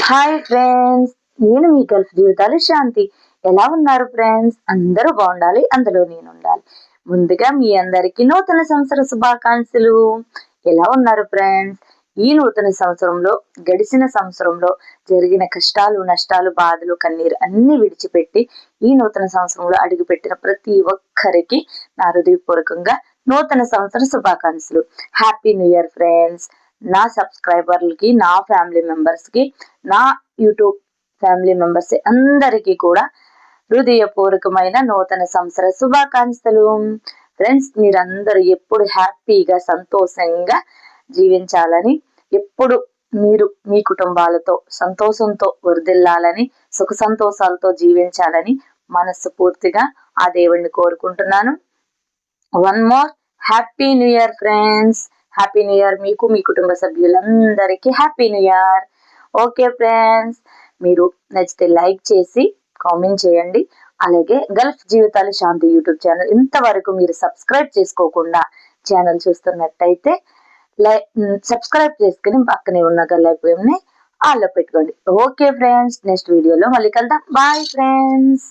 Hi friends, నేను మీ Gulf జీవితాలు శాంతి. ఎలా ఉన్నారు ఫ్రెండ్స్? అందరూ బాగుండాలి, అందులో నేను ఉండాలి. ముందుగా మీ అందరికీ నూతన సంవత్సర శుభాకాంక్షలు. ఎలా ఉన్నారు ఫ్రెండ్స్? ఈ నూతన సంవత్సరంలో, గడిచిన సంవత్సరంలో జరిగిన కష్టాలు, నష్టాలు, బాధలు, కన్నీరు అన్ని విడిచిపెట్టి ఈ నూతన సంవత్సరంలో అడుగుపెట్టిన ప్రతి ఒక్కరికి నా హృదయపూర్వకంగా నూతన సంవత్సర శుభాకాంక్షలు. Happy new year friends. నా సబ్స్క్రైబర్లకి, నా ఫ్యామిలీ మెంబర్స్ కి, నా యూట్యూబ్ ఫ్యామిలీ మెంబర్స్ అందరికీ కూడా హృదయపూర్వకమైన నూతన సంవత్సర శుభాకాంక్షలు. ఫ్రెండ్స్, మీరందరూ ఎప్పుడు హ్యాపీగా, సంతోషంగా జీవించాలని, ఎప్పుడు మీరు మీ కుటుంబాలతో సంతోషంతో వర్ధిల్లాలని, సుఖ సంతోషాలతో జీవించాలని మనస్ఫూర్తిగా ఆ దేవుణ్ణి కోరుకుంటున్నాను. One more happy new year friends. Happy new year మీకు, మీ కుటుంబ సభ్యులందరికీ happy new year. Okay friends, మీరు నచ్చితే లైక్ చేసి కామెంట్ చేయండి. అలాగే గల్ఫ్ జీవితాలు శాంతి యూట్యూబ్ ఛానల్ ఇంతవరకు మీరు సబ్స్క్రైబ్ చేసుకోకుండా ఛానల్ చూస్తున్నట్టయితే సబ్స్క్రైబ్ చేసుకుని పక్కనే ఉన్న గల్ఫ్ ఆల్లో పెట్టుకోండి. ఓకే ఫ్రెండ్స్, నెక్స్ట్ వీడియోలో మళ్ళీ కలుద్దాం. Bye friends.